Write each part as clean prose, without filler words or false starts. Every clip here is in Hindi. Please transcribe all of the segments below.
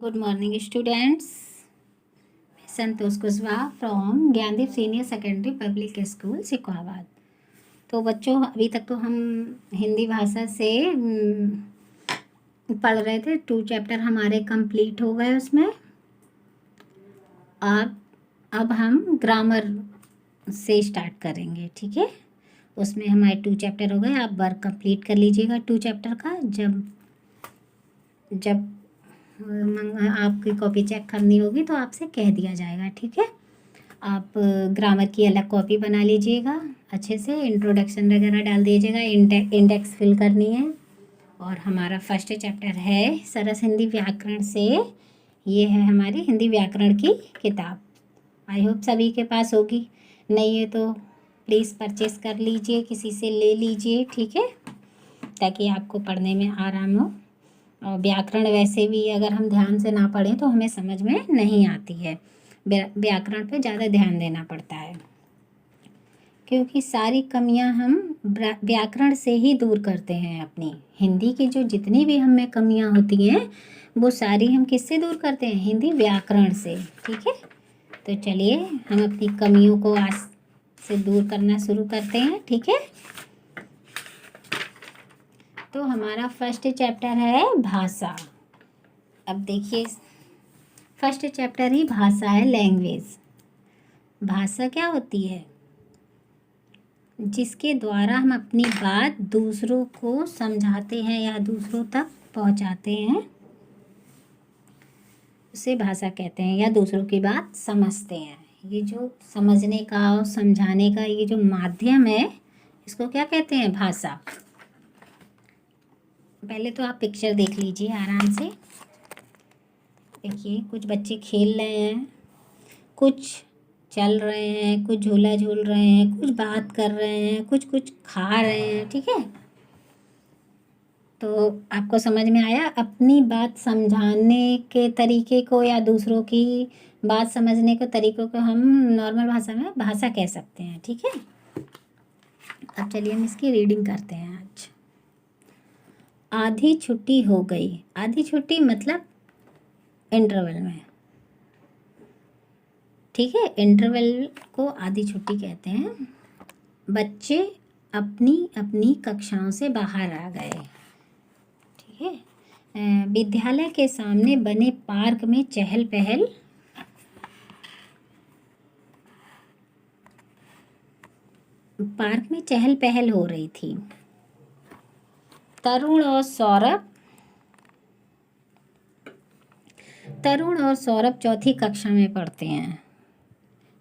Good morning students. Santosh Kushwaha from Gyandeep senior secondary public school Sikwabad. तो बच्चों, अभी तक तो हम हिंदी भाषा से पढ़ रहे थे। 2 चैप्टर हमारे कंप्लीट हो गए उसमें। अब हम ग्रामर से स्टार्ट करेंगे, ठीक है। उसमें हमारे 2 चैप्टर हो गए। आप वर्क कंप्लीट कर लीजिएगा 2 चैप्टर का। जब आपकी कॉपी चेक करनी होगी तो आपसे कह दिया जाएगा, ठीक है। आप ग्रामर की अलग कॉपी बना लीजिएगा, अच्छे से इंट्रोडक्शन वगैरह डाल दीजिएगा, इंडेक्स फिल करनी है। और हमारा फर्स्ट चैप्टर है सरस हिंदी व्याकरण से। ये है हमारी हिंदी व्याकरण की किताब। आई होप सभी के पास होगी। नहीं है तो प्लीज़ परचेस कर लीजिए, किसी से ले लीजिए, ठीक है, ताकि आपको पढ़ने में आराम हो। और व्याकरण वैसे भी अगर हम ध्यान से ना पढ़ें तो हमें समझ में नहीं आती है। व्याकरण पे ज़्यादा ध्यान देना पड़ता है, क्योंकि सारी कमियां हम व्याकरण से ही दूर करते हैं। अपनी हिंदी की जो जितनी भी हमें कमियां होती हैं वो सारी हम किससे दूर करते हैं? हिंदी व्याकरण से, ठीक है। तो चलिए हम अपनी कमियों को आज से दूर करना शुरू करते हैं, ठीक है। तो हमारा फर्स्ट चैप्टर है भाषा। अब देखिए, फर्स्ट चैप्टर ही भाषा है, लैंग्वेज। भाषा क्या होती है? जिसके द्वारा हम अपनी बात दूसरों को समझाते हैं या दूसरों तक पहुंचाते हैं, उसे भाषा कहते हैं, या दूसरों की बात समझते हैं। ये जो समझने का और समझाने का ये जो माध्यम है, इसको क्या कहते हैं? भाषा। पहले तो आप पिक्चर देख लीजिए आराम से। देखिए, कुछ बच्चे खेल रहे हैं, कुछ चल रहे हैं, कुछ झूला झूल रहे हैं, कुछ बात कर रहे हैं, कुछ खा रहे हैं, ठीक है। तो आपको समझ में आया अपनी बात समझाने के तरीके को या दूसरों की बात समझने के तरीकों को हम नॉर्मल भाषा में भाषा कह सकते हैं, ठीक है। अब चलिए हम इसकी रीडिंग करते हैं आज। आधी छुट्टी हो गई। आधी छुट्टी मतलब इंटरवल में, ठीक है। इंटरवल को आधी छुट्टी कहते हैं। बच्चे अपनी अपनी कक्षाओं से बाहर आ गए, ठीक है। विद्यालय के सामने बने पार्क में चहल पहल हो रही थी। तरुण और सौरभ चौथी कक्षा में पढ़ते हैं।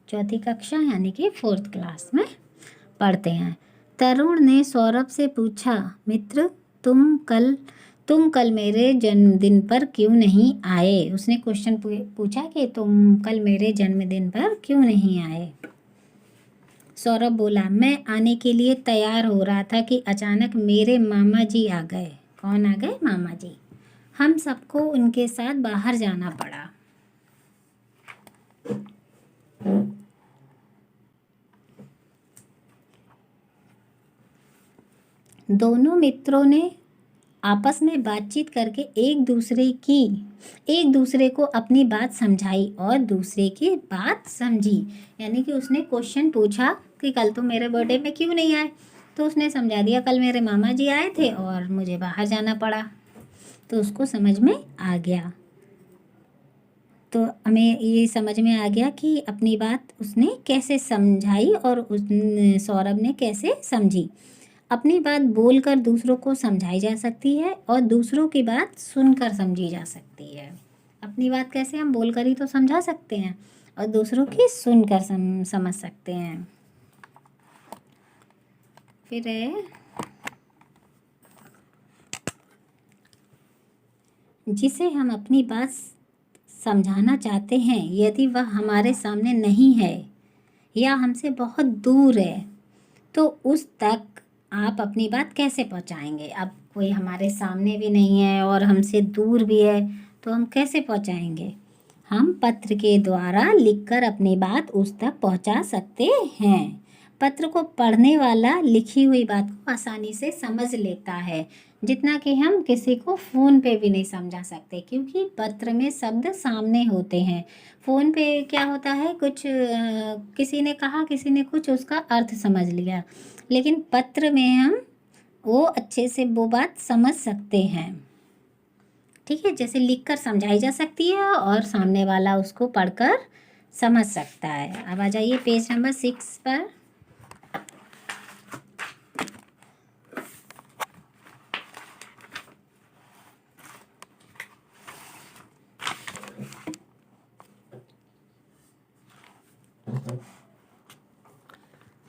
चौथी कक्षा यानी कि 4th क्लास में पढ़ते हैं। तरुण ने सौरभ से पूछा, मित्र तुम कल मेरे जन्मदिन पर क्यों नहीं आए? उसने क्वेश्चन पूछा कि तुम कल मेरे जन्मदिन पर क्यों नहीं आए? सौरभ बोला, मैं आने के लिए तैयार हो रहा था कि अचानक मेरे मामा जी आ गए। कौन आ गए? मामा जी। हम सबको उनके साथ बाहर जाना पड़ा। दोनों मित्रों ने आपस में बातचीत करके एक दूसरे को अपनी बात समझाई और दूसरे की बात समझी। यानी कि उसने क्वेश्चन पूछा कि कल तुम मेरे बर्थडे में क्यों नहीं आए, तो उसने समझा दिया कल मेरे मामा जी आए थे और मुझे बाहर जाना पड़ा। तो उसको समझ में आ गया। तो हमें ये समझ में आ गया कि अपनी बात उसने कैसे समझाई और सौरभ ने कैसे समझी। अपनी बात बोलकर दूसरों को समझाई जा सकती है और दूसरों की बात सुनकर समझी जा सकती है। अपनी बात कैसे? हम बोलकर ही तो समझा सकते हैं और दूसरों की सुनकर समझ सकते हैं। फिर है, जिसे हम अपनी बात समझाना चाहते हैं, यदि वह हमारे सामने नहीं है या हमसे बहुत दूर है, तो उस तक आप अपनी बात कैसे पहुंचाएंगे? अब कोई हमारे सामने भी नहीं है और हमसे दूर भी है, तो हम कैसे पहुंचाएंगे? हम पत्र के द्वारा लिखकर अपनी बात उस तक पहुंचा सकते हैं। पत्र को पढ़ने वाला लिखी हुई बात को आसानी से समझ लेता है। जितना कि हम किसी को फ़ोन पे भी नहीं समझा सकते, क्योंकि पत्र में शब्द सामने होते हैं। फ़ोन पे क्या होता है, कुछ किसी ने कहा, किसी ने कुछ, उसका अर्थ समझ लिया, लेकिन पत्र में हम वो अच्छे से वो बात समझ सकते हैं। ठीक है, जैसे लिखकर समझाई जा सकती है और सामने वाला उसको पढ़कर समझ सकता है। अब आ जाइए पेज नंबर 6 पर।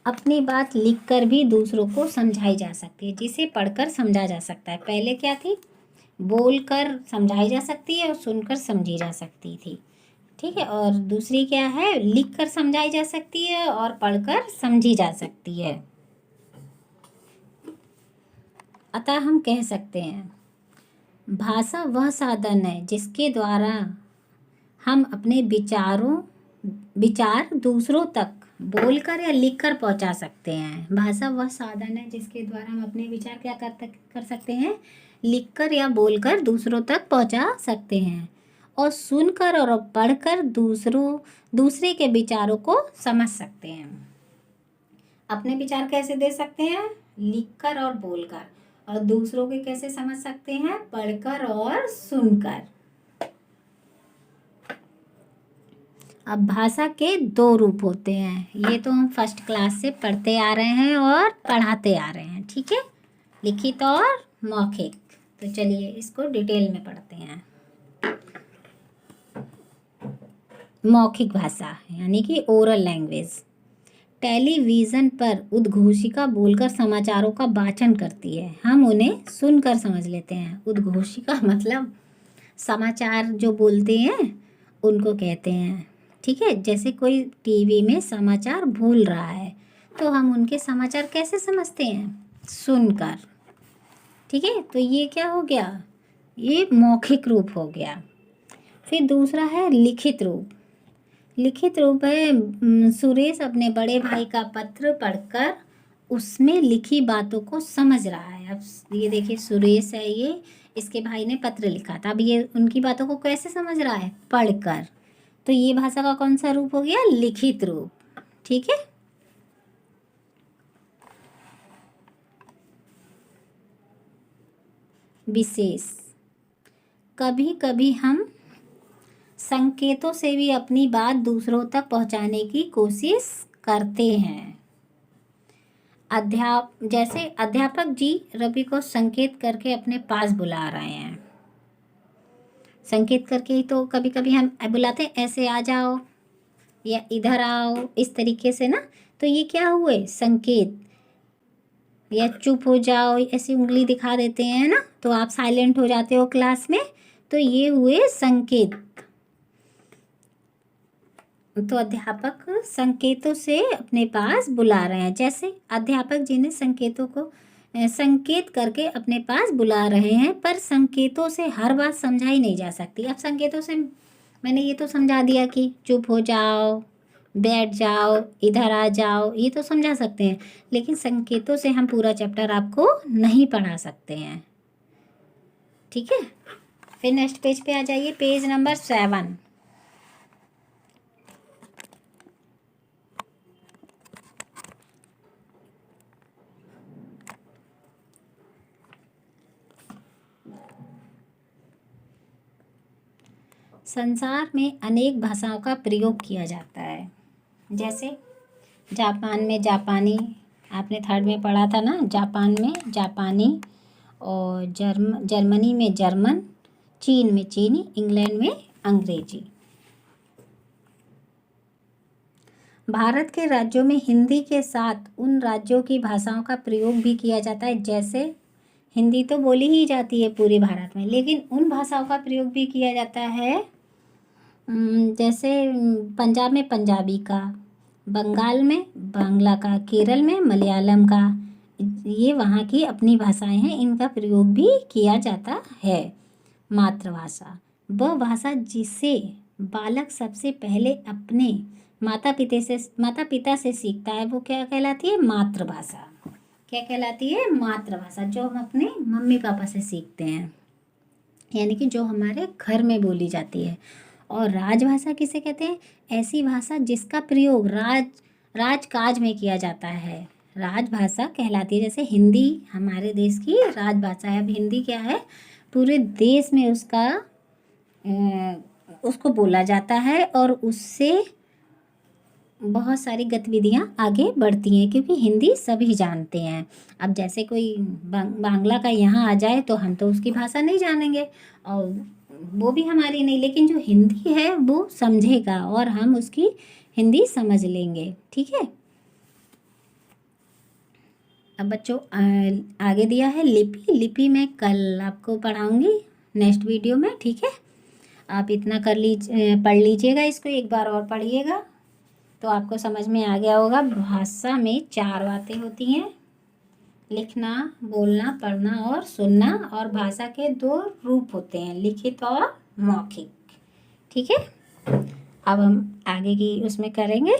अपनी बात लिखकर भी दूसरों को समझाई जा सकती है, जिसे पढ़कर समझा जा सकता है। पहले क्या थी, बोलकर समझाई जा सकती है और सुनकर समझी जा सकती थी। ठीक है, और दूसरी क्या है, लिखकर समझाई जा सकती है और पढ़कर समझी जा सकती है। अतः हम कह सकते हैं, भाषा वह साधन है जिसके द्वारा हम अपने विचार दूसरों तक बोलकर या लिखकर पहुंचा सकते हैं। भाषा वह साधन है जिसके द्वारा हम अपने विचार क्या कर सकते हैं, लिखकर या बोलकर दूसरों तक पहुंचा सकते हैं, और सुनकर और पढ़कर दूसरे के विचारों को समझ सकते हैं। अपने विचार कैसे दे सकते हैं, लिखकर और बोलकर, और दूसरों के कैसे समझ सकते हैं, पढ़कर और सुनकर। अब भाषा के 2 रूप होते हैं, ये तो हम फर्स्ट क्लास से पढ़ते आ रहे हैं और पढ़ाते आ रहे हैं। ठीक है, लिखित और मौखिक। तो चलिए इसको डिटेल में पढ़ते हैं। मौखिक भाषा यानी कि ओरल लैंग्वेज। टेलीविज़न पर उद्घोषिका बोलकर समाचारों का वाचन करती है, हम उन्हें सुनकर समझ लेते हैं। उद्घोषिका मतलब समाचार जो बोलते हैं उनको कहते हैं। ठीक है, जैसे कोई टीवी में समाचार बोल रहा है तो हम उनके समाचार कैसे समझते हैं, सुनकर। ठीक है, तो ये क्या हो गया, ये मौखिक रूप हो गया। फिर दूसरा है लिखित रूप। लिखित रूप है, सुरेश अपने बड़े भाई का पत्र पढ़कर उसमें लिखी बातों को समझ रहा है। अब ये देखिए, सुरेश है ये, इसके भाई ने पत्र लिखा था, अब ये उनकी बातों को कैसे समझ रहा है, पढ़कर। तो ये भाषा का कौन सा रूप हो गया, लिखित रूप। ठीक है, विशेष। कभी कभी हम संकेतों से भी अपनी बात दूसरों तक पहुंचाने की कोशिश करते हैं। जैसे अध्यापक जी रवि को संकेत करके अपने पास बुला रहे हैं। संकेत करके ही तो कभी कभी हम बुलाते हैं, ऐसे आ जाओ या इधर आओ, इस तरीके से ना। तो ये क्या हुए, संकेत। या चुप हो जाओ, ऐसी उंगली दिखा देते हैं ना, तो आप साइलेंट हो जाते हो क्लास में, तो ये हुए संकेत। तो अध्यापक संकेतों से अपने पास बुला रहे हैं। जैसे अध्यापक जी ने संकेतों को संकेत करके अपने पास बुला रहे हैं, पर संकेतों से हर बात समझाई नहीं जा सकती। अब संकेतों से मैंने ये तो समझा दिया कि चुप हो जाओ, बैठ जाओ, इधर आ जाओ, ये तो समझा सकते हैं, लेकिन संकेतों से हम पूरा चैप्टर आपको नहीं पढ़ा सकते हैं। ठीक है, फिर नेक्स्ट पेज पे आ जाइए, पेज नंबर 7। संसार में अनेक भाषाओं का प्रयोग किया जाता है। जैसे जापान में जापानी, आपने 3rd में पढ़ा था ना, जापान में जापानी, और जर्मनी में जर्मन, चीन में चीनी, इंग्लैंड में अंग्रेजी। भारत के राज्यों में हिंदी के साथ उन राज्यों की भाषाओं का प्रयोग भी किया जाता है। जैसे हिंदी तो बोली ही जाती है पूरे भारत में, लेकिन उन भाषाओं का प्रयोग भी किया जाता है, जैसे पंजाब में पंजाबी का, बंगाल में बांग्ला का, केरल में मलयालम का। ये वहाँ की अपनी भाषाएं हैं, इनका प्रयोग भी किया जाता है। मातृभाषा वह भाषा जिसे बालक सबसे पहले अपने माता पिता से सीखता है, वो क्या कहलाती है, मातृभाषा। क्या कहलाती है? मातृभाषा, जो हम अपने मम्मी पापा से सीखते हैं, यानी कि जो हमारे घर में बोली जाती है। और राजभाषा किसे कहते हैं? ऐसी भाषा जिसका प्रयोग राजकाज में किया जाता है, राजभाषा कहलाती है। जैसे हिंदी हमारे देश की राजभाषा है। अब हिंदी क्या है? पूरे देश में उसको बोला जाता है और उससे बहुत सारी गतिविधियाँ आगे बढ़ती हैं, क्योंकि हिंदी सभी जानते हैं। अब जैसे कोई बांग्ला का यहाँ आ जाए तो हम तो उसकी भाषा नहीं जानेंगे और वो भी हमारी नहीं, लेकिन जो हिंदी है वो समझेगा और हम उसकी हिंदी समझ लेंगे। ठीक है। अब बच्चों आगे दिया है लिपि। लिपि मैं कल आपको पढ़ाऊँगी नेक्स्ट वीडियो में। ठीक है। आप इतना पढ़ लीजिएगा, इसको एक बार और पढ़िएगा तो आपको समझ में आ गया होगा। भाषा में 4 बातें होती हैं: लिखना, बोलना, पढ़ना और सुनना। और भाषा के 2 रूप होते हैं, लिखित और मौखिक। ठीक है। अब हम आगे की उसमें करेंगे।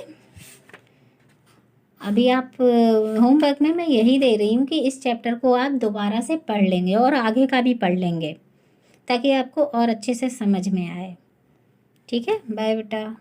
अभी आप होमवर्क में मैं यही दे रही हूँ कि इस चैप्टर को आप दोबारा से पढ़ लेंगे और आगे का भी पढ़ लेंगे, ताकि आपको और अच्छे से समझ में आए। ठीक है। बाय बेटा।